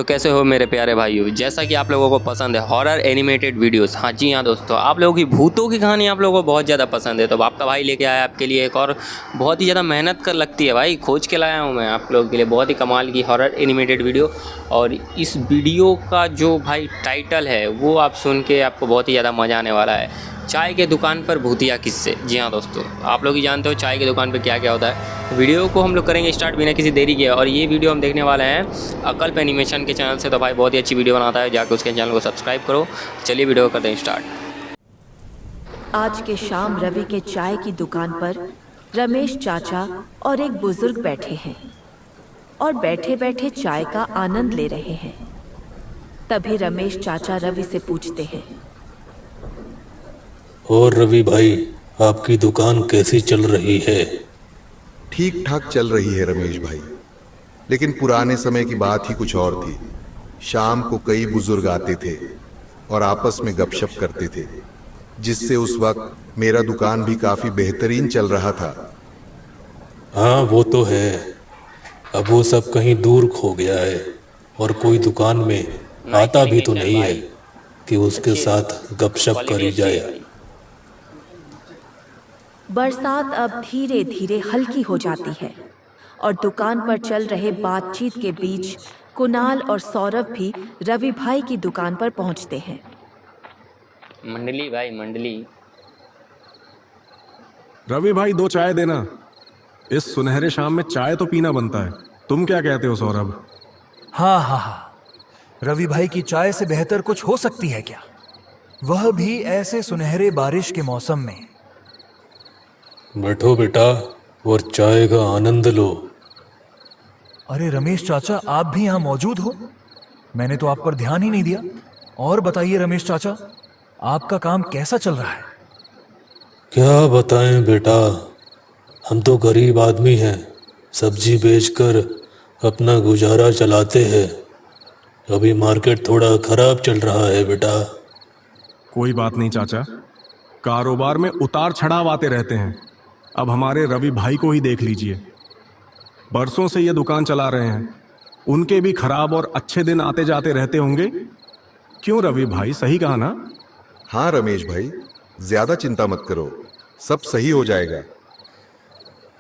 तो कैसे हो मेरे प्यारे भाइयों। जैसा कि आप लोगों को पसंद है हॉरर एनिमेटेड वीडियोस, हाँ जी हाँ दोस्तों, आप लोगों की भूतों की कहानी आप लोगों को बहुत ज़्यादा पसंद है, तो आपका भाई लेके आया आपके लिए एक और बहुत ही ज़्यादा मेहनत कर लगती है भाई, खोज के लाया हूँ मैं आप लोगों के लिए बहुत ही कमाल की हॉरर एनिमेटेड वीडियो। और इस वीडियो का जो भाई टाइटल है वो आप सुन के आपको बहुत ही ज़्यादा मज़ा आने वाला है। चाय के दुकान पर भूतिया किस्से। जी हाँ दोस्तों, आप लोग ही जानते हो चाय की दुकान पर क्या क्या होता है। वीडियो को हम लोग करेंगे स्टार्ट बिना किसी देरी के, और ये वीडियो हम देखने वाले हैं अकल्प एनिमेशन के चैनल से। तो भाई बहुत ही अच्छी वीडियो बनाता है, जाकर उसके चैनल को सब्सक्राइब करो। चलिए वीडियो करते हैं स्टार्ट। आज के शाम रवि के चाय की दुकान पर रमेश चाचा और एक बुजुर्ग बैठे हैं और बैठे बैठे चाय का आनंद ले रहे हैं। तभी रमेश चाचा रवि से पूछते हैं, और रवि भाई, आपकी दुकान कैसी चल रही है? ठीक ठाक चल रही है रमेश भाई, लेकिन पुराने समय की बात ही कुछ और थी। शाम को कई बुजुर्ग आते थे और आपस में गपशप करते थे, जिससे उस वक्त मेरा दुकान भी काफी बेहतरीन चल रहा था। हाँ वो तो है, अब वो सब कहीं दूर खो गया है और कोई दुकान में आता भी तो नहीं है कि उसके साथ गपशप करी जाए। बरसात अब धीरे धीरे हल्की हो जाती है और दुकान पर चल रहे बातचीत के बीच कुणाल और सौरभ भी रवि भाई की दुकान पर पहुंचते हैं। मंडली भाई मंडली। रवि भाई, 2 चाय देना। इस सुनहरे शाम में चाय तो पीना बनता है। तुम क्या कहते हो सौरभ? हाँ, रवि भाई की चाय से बेहतर कुछ हो सकती है क्या, वह भी ऐसे सुनहरे बारिश के मौसम में। बैठो बेटा और चाय का आनंद लो। अरे रमेश चाचा, आप भी यहाँ मौजूद हो? मैंने तो आप पर ध्यान ही नहीं दिया। और बताइए रमेश चाचा, आपका काम कैसा चल रहा है? क्या बताएं बेटा, हम तो गरीब आदमी हैं, सब्जी बेचकर अपना गुजारा चलाते हैं। अभी मार्केट थोड़ा खराब चल रहा है बेटा। कोई बात नहीं चाचा, कारोबार में उतार चढ़ाव आते रहते हैं। अब हमारे रवि भाई को ही देख लीजिए, बरसों से ये दुकान चला रहे हैं। उनके भी खराब और अच्छे दिन आते जाते रहते होंगे। क्यों रवि भाई, सही कहा ना? हाँ रमेश भाई, ज्यादा चिंता मत करो, सब सही हो जाएगा।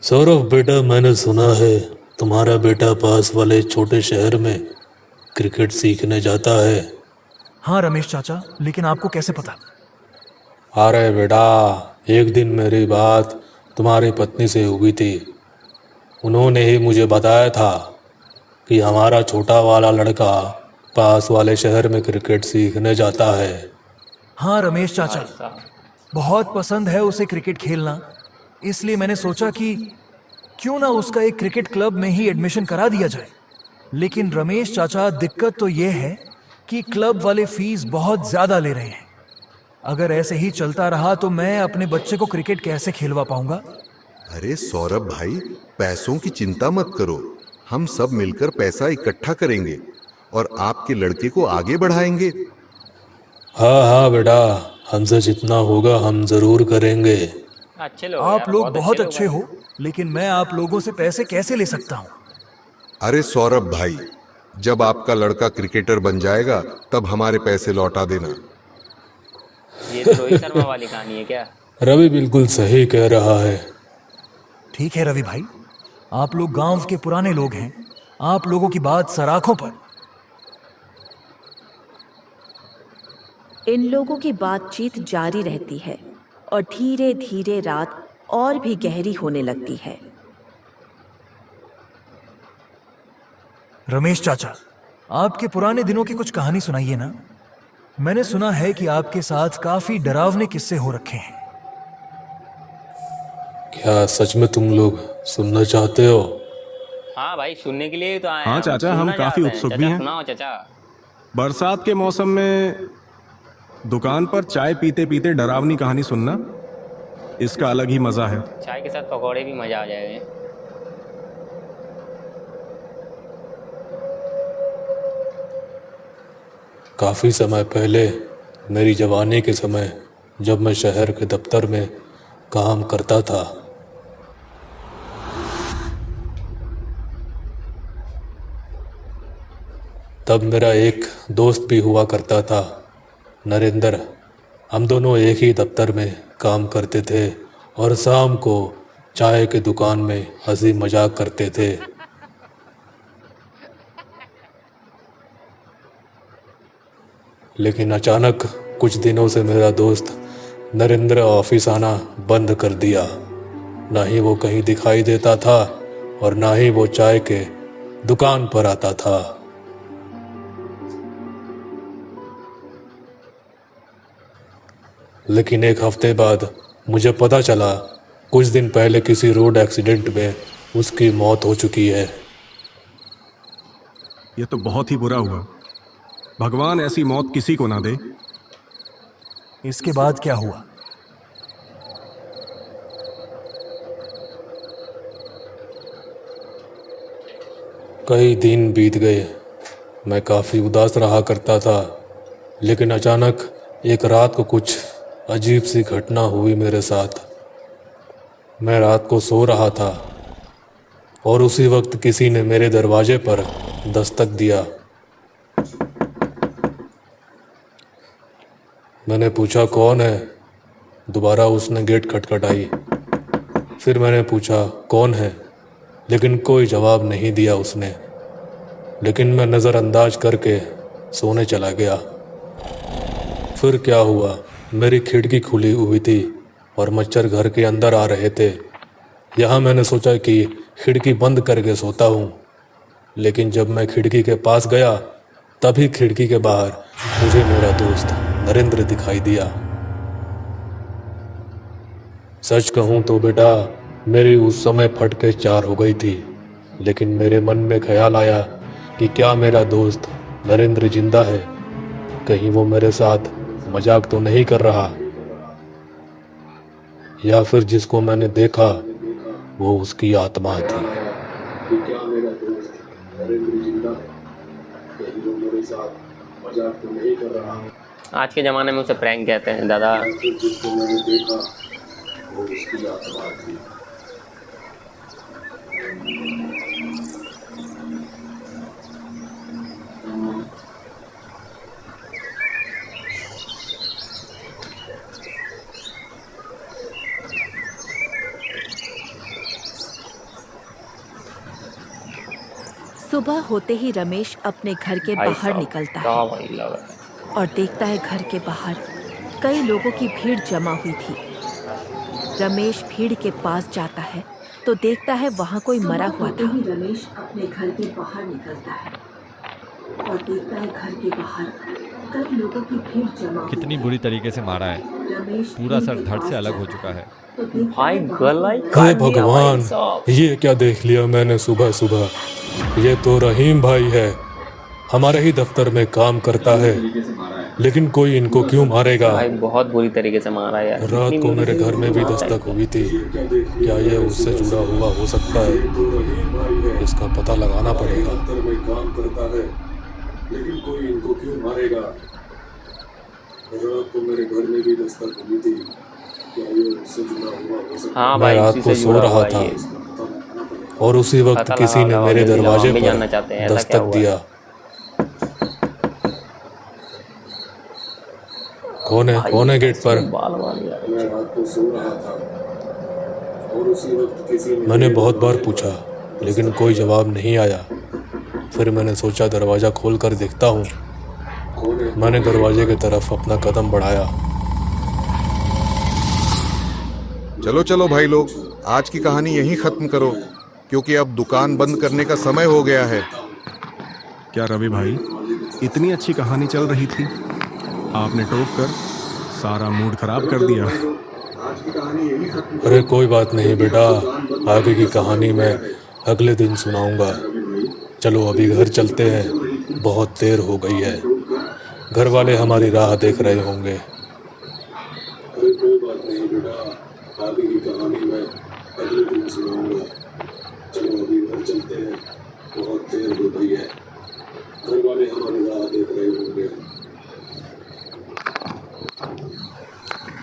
सौरभ बेटा, मैंने सुना है तुम्हारा बेटा पास वाले छोटे शहर में क्रिकेट सीखने जाता है। हाँ रमेश चाचा, लेकिन आपको कैसे पता? अरे बेटा, एक दिन मेरी बात तुम्हारी पत्नी से हुई थी। उन्होंने ही मुझे बताया था कि हमारा छोटा वाला लड़का पास वाले शहर में क्रिकेट सीखने जाता है। हाँ रमेश चाचा, बहुत पसंद है उसे क्रिकेट खेलना, इसलिए मैंने सोचा कि क्यों ना उसका एक क्रिकेट क्लब में ही एडमिशन करा दिया जाए। लेकिन रमेश चाचा, दिक्कत तो ये है कि क्लब वाले फीस बहुत ज्यादा ले रहे हैं। अगर ऐसे ही चलता रहा तो मैं अपने बच्चे को क्रिकेट कैसे खेलवा पाऊंगा? अरे सौरभ भाई, पैसों की चिंता मत करो, हम सब मिलकर पैसा इकट्ठा करेंगे और आपके लड़के को आगे बढ़ाएंगे। हाँ बेटा, हमसे जितना होगा हम जरूर करेंगे। अच्छे लोग आप यार, लोग बहुत अच्छे लोग हो, लेकिन मैं आप लोगों से पैसे कैसे ले सकता हूँ? अरे सौरभ भाई, जब आपका लड़का क्रिकेटर बन जाएगा तब हमारे पैसे लौटा देना। ये तो रोहित शर्मा वाली कहानी है क्या? रवि बिल्कुल सही कह रहा है। ठीक है रवि भाई, आप लोग गांव के पुराने लोग हैं, आप लोगों की बात सराखों पर। इन लोगों की बातचीत जारी रहती है और धीरे धीरे रात और भी गहरी होने लगती है। रमेश चाचा, आपके पुराने दिनों की कुछ कहानी सुनाइए ना। मैंने सुना है कि आपके साथ काफी डरावने किस्से हो रखे हैं। क्या सच में तुम लोग सुनना चाहते हो? हाँ भाई, सुनने के लिए तो आए हाँ हैं, चाचा, हम सुनना काफी चाहते हैं। उत्सुक भी चाचा हैं। सुनाओ चाचा। बरसात के मौसम में दुकान पर चाय पीते पीते डरावनी कहानी सुनना, इसका अलग ही मजा है। चाय के साथ पकौड़े भी मजा आ जाएंगे। काफ़ी समय पहले, मेरी जवानी के समय, जब मैं शहर के दफ्तर में काम करता था, तब मेरा एक दोस्त भी हुआ करता था, नरेंद्र। हम दोनों एक ही दफ्तर में काम करते थे और शाम को चाय की दुकान में हंसी मजाक करते थे। लेकिन अचानक कुछ दिनों से मेरा दोस्त नरेंद्र ऑफिस आना बंद कर दिया। ना ही वो कहीं दिखाई देता था और ना ही वो चाय के दुकान पर आता था। लेकिन एक हफ्ते बाद मुझे पता चला, कुछ दिन पहले किसी रोड एक्सीडेंट में उसकी मौत हो चुकी है। ये तो बहुत ही बुरा हुआ। भगवान ऐसी मौत किसी को ना दे। इसके बाद क्या हुआ? कई दिन बीत गए। मैं काफ़ी उदास रहा करता था, लेकिन अचानक एक रात को कुछ अजीब सी घटना हुई मेरे साथ। मैं रात को सो रहा था और उसी वक्त किसी ने मेरे दरवाजे पर दस्तक दिया। मैंने पूछा कौन है। दोबारा उसने गेट खटखटाई। फिर मैंने पूछा कौन है, लेकिन कोई जवाब नहीं दिया उसने। लेकिन मैं नज़रअंदाज करके सोने चला गया। फिर क्या हुआ, मेरी खिड़की खुली हुई थी और मच्छर घर के अंदर आ रहे थे। यहाँ मैंने सोचा कि खिड़की बंद करके सोता हूँ, लेकिन जब मैं खिड़की के पास गया तभी खिड़की के बाहर मुझे मेरा दोस्त नरेंद्र दिखाई दिया। सच कहूँ तो बेटा, मेरी उस समय फटके 4 हो गई थी। लेकिन मेरे मन में ख्याल आया कि क्या मेरा दोस्त नरेंद्र जिंदा है? कहीं वो मेरे साथ मजाक तो नहीं कर रहा, या फिर जिसको मैंने देखा वो उसकी आत्मा थी। क्या मेरा दोस्त नरेंद्र जिंदा है? कहीं वो मेरे साथ मजाक तो नहीं कर रहा, आज के ज़माने में उसे प्रैंक कहते हैं दादा। जिसको मैंने देखा वो उसकी आत्मा थी। सुबह होते ही रमेश अपने घर के भाई बाहर साहब, निकलता क्या है भाई लग रहा है। और देखता है घर के बाहर कई लोगों की भीड़ जमा हुई थी। रमेश भीड़ के पास जाता है तो देखता है वहाँ कोई मरा हुआ था। रमेश अपने घर के बाहर निकलता है और देखता है घर के बाहर कई लोगों की भीड़ जमा हुई कितनी बुरी तरीके से मारा है। रमेश पूरा सर धड़ से अलग हो चुका है। भाई गला ही हे काट दिया भाई भगवान, साहब। ये क्या देख लिया मैंने सुबह सुबह। ये तो रहीम भाई है, हमारे ही दफ्तर में काम करता है। लेकिन कोई इनको क्यों मारेगा? भाई बहुत बुरी तरीके से मारा यार। रात को मेरे घर में भी दस्तक हुई थी। क्या ये उससे जुड़ा हुआ हो सकता है? इसका पता लगाना पड़ेगा। काम करता है, लेकिन कोई इनको क्यों मारेगा? रात को मेरे घर में भी दस्तक हुई थी। क्या ये उससे जुड़ा हुआ हो सकता है? हाँ मैं भाई रात उसी को से सो जुड़ा रहा हुआ है था ये। और उसी वक्त पता किसी ने लगाओ, मेरे जल्दी लगाओ, दरवाजे हम भी जानना पर चाहते हैं, ऐसा क्या दस्तक हुआ है? दिया। कौन है गेट पर? बाल बाल यार। मैं रात को सो रहा था और उसी वक्त किसी ने मैंने बहुत बार पूछा, लेकिन कोई जवाब नहीं आया। फिर मैंने सोचा दरवाज़ा खोल कर देखता हूँ। मैंने दरवाजे की तरफ अपना कदम बढ़ाया। चलो चलो भाई लोग, आज की कहानी यहीं खत्म करो, क्योंकि अब दुकान बंद करने का समय हो गया है। क्या रवि भाई, इतनी अच्छी कहानी चल रही थी, आपने टोक कर सारा मूड खराब कर दिया। अरे कोई बात नहीं बेटा, आगे की कहानी मैं अगले दिन सुनाऊंगा। चलो अभी घर चलते हैं, बहुत देर हो गई है। घर वाले हमारी राह देख रहे होंगे। अरे कोई बात नहीं बेटा, आगे की कहानी मैं अगले दिन सुनाऊंगा। चलो अभी घर चलते हैं, बहुत देर हो गई है। घर वाले हमारी राह देख रहे होंगे।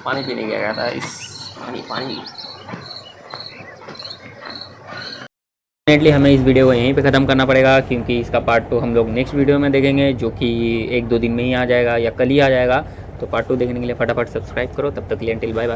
पानी पीने गया था इस पानी पानी डेफिनेटली हमें इस वीडियो को यहीं पे ख़त्म करना पड़ेगा, क्योंकि इसका पार्ट 2 हम लोग नेक्स्ट वीडियो में देखेंगे, जो कि 1-2 दिन में ही आ जाएगा या कल ही आ जाएगा। तो पार्ट 2 देखने के लिए फटाफट सब्सक्राइब करो। तब तक के लिए अंटिल बाय बाय।